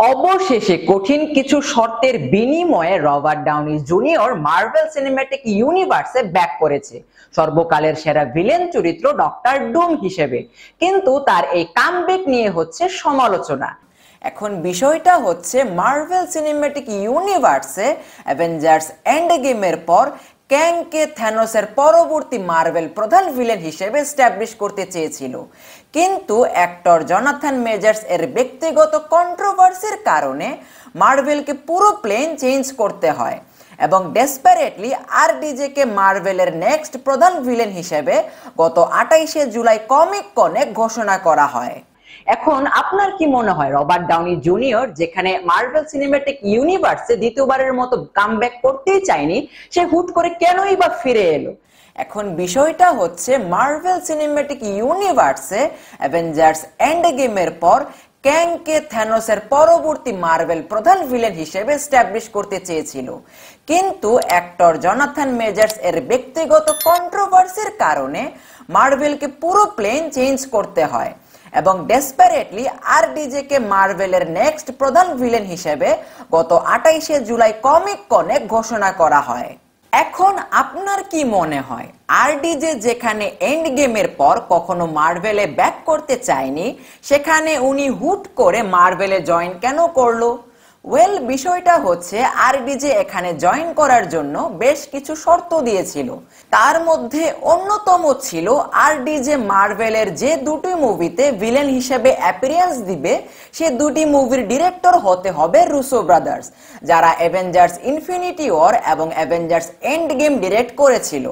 অবশেষে কঠিন কিছু শর্তের বিনিময়ে Robert Downey Junior Marvel Cinematic ইউনিভার্সে ব্যাক করেছে সর্বকালের সেরা ভিলেন চরিত্র ডক্টর ডুম হিসেবে। কিন্তু তার এই কামব্যাক নিয়ে হচ্ছে সমালোচনা। এখন বিষয়টা হচ্ছে মার্ভেল সিনেম্যাটিক ইউনিভার্সে অ্যাভেঞ্জার্স এন্ড গেমের পর ক্যাংকে থ্যানোসের পরবর্তী মার্ভেল প্রধান ভিলেন হিসেবে এস্টাবলিশ করতে চেয়েছিল, কিন্তু অ্যাক্টর জনাথন মেজার্স এর ব্যক্তিগত কন্ট্রোভার্সির কারণে মার্ভেলকে পুরো প্লেন চেঞ্জ করতে হয় এবং ডেসপারেটলি আরডিজে কে মার্ভেলের নেক্সট প্রধান ভিলেন হিসেবে গত 28শে জুলাই কমিক কনে ঘোষণা করা হয়। এখন আপনার কি মনে হয় রবার্ট ডাউনি জুনিয়র যেখানে মার্ভেল সিনেম্যাটিক ইউনিভার্সে দ্বিতীয়বারের মতো কামব্যাক করতেই চায়নি, সে হুট করে কেনই বা ফিরে এলো? এখন বিষয়টা হচ্ছে মার্ভেল সিনেম্যাটিক ইউনিভার্সে অ্যাভেঞ্জার্স এন্ড গেমের পর ক্যাংকে থ্যানোসের পরবর্তী মার্ভেল প্রধান ভিলেন হিসেবে এস্টাবলিশ করতে চেয়েছিল, কিন্তু অ্যাক্টর জনাথন মেজার্স এর ব্যক্তিগত কন্ট্রোভার্সির কারণে মার্ভেলকে পুরো প্লেন চেঞ্জ করতে হয় এবং ডেসপারেটলি আরডিজে কে মার্ভেলের নেক্সট প্রধান ভিলেন হিসেবে গত 28শে জুলাই কমিক কনে ঘোষণা করা হয়। এখন আপনার কি মনে হয় আরডিজে যেখানে এন্ড গেমের পর কখনো মার্ভেলে ব্যাক করতে চায়নি, সেখানে উনি হুট করে মার্ভেলে জয়েন কেন করলো? ওয়েল, বিষয়টা হচ্ছে আরডিজে এখানে জয়েন করার জন্য বেশ কিছু শর্ত দিয়েছিল। তার মধ্যে অন্যতম ছিল আরডিজে মার্ভেলের যে দুটি মুভিতে ভিলেন হিসেবে অ্যাপিয়ারেন্স দিবে সে দুটি মুভির ডিরেক্টর হতে হবে রুসো ব্রাদার্স, যারা অ্যাভেঞ্জার্স ইনফিনিটি ওয়ার এবং অ্যাভেঞ্জার্স এন্ড গেম ডিরেক্ট করেছিল।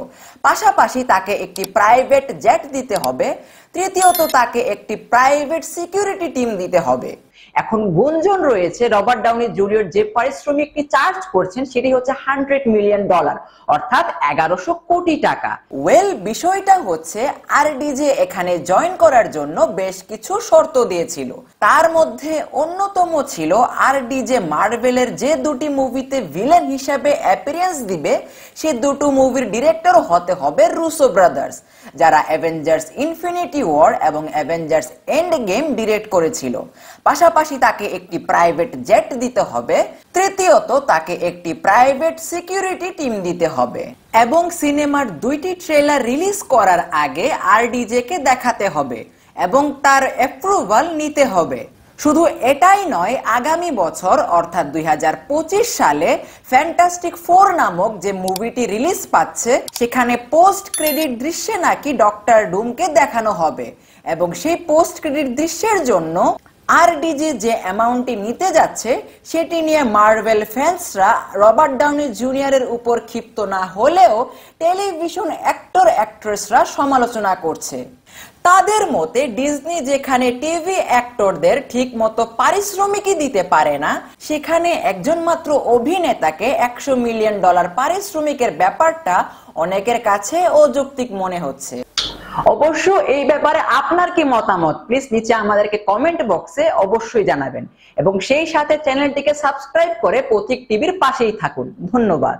পাশাপাশি তাকে একটি প্রাইভেট জেট দিতে হবে। তৃতীয়ত, তাকে একটি প্রাইভেট সিকিউরিটি টিম দিতে হবে। এখন গুঞ্জন রয়েছে রবার্ট ডাউনি জুনিয়র যে পারিশ্রমিকটি চার্জ করছেন সেটি হচ্ছে $100 মিলিয়ন, অর্থাৎ 1100 কোটি টাকা। ওয়েল, বিষয়টা হচ্ছে আরডিজে এখানে জয়েন করার জন্য বেশ কিছু শর্ত দিয়েছিল। তার মধ্যে অন্যতম ছিল আরডিজে মার্ভেলের যে দুটি মুভিতে ভিলেন হিসেবে অ্যাপিয়ারেন্স দিবে সে দুটো মুভির ডিরেক্টর হতে হবে রুসো ব্রাদার্স, যারা অ্যাভেঞ্জার্স ইনফিনিটি ওয়ার এবং অ্যাভেঞ্জার্স এন্ড গেম ডিরেক্ট করেছিল। পাশাপাশি তাকে একটি প্রাইভেট জেট দিতে হবে। তৃতীয়ত, তাকে একটি প্রাইভেট সিকিউরিটি টিম দিতে হবে এবং সিনেমার দুইটি ট্রেলার রিলিজ করার আগে আরডিজে কে দেখাতে হবে এবং তার অ্যাপ্রুভাল নিতে হবে। শুধু এটাই নয়, আগামী বছর অর্থাৎ 2025 সালে ফ্যান্টাস্টিক ফোর নামক যে মুভিটি রিলিজ পাচ্ছে সেখানে পোস্ট ক্রেডিট দৃশ্যে নাকি ডক্টর ডুমকে দেখানো হবে এবং সেই পোস্ট ক্রেডিট দৃশ্যের জন্য আরডিজে যে অ্যামাউন্টটি নিতে যাচ্ছে সেটি নিয়ে মার্ভেল ফ্যান্সরা রবার্ট ডাউনি জুনিয়রের উপর ক্ষিপ্ত না হলেও টেলিভিশন অ্যাক্টর অ্যাক্ট্রেসরা সমালোচনা করছে। তাদের মতে ডিজনি যেখানে টিভি অ্যাক্টরদের ঠিক মতো পারিশ্রমিকই দিতে পারে না, সেখানে একজন মাত্র অভিনেতাকে $100 মিলিয়ন পারিশ্রমিকের ব্যাপারটা অনেকের কাছে অযৌক্তিক মনে হচ্ছে। অবশ্য এই ব্যাপারে আপনার কি মতামত প্লিজ নিচে আমাদেরকে কমেন্ট বক্সে অবশ্যই জানাবেন এবং সেই সাথে চ্যানেলটিকে সাবস্ক্রাইব করে পথিক টিভির পাশেই থাকুন। ধন্যবাদ।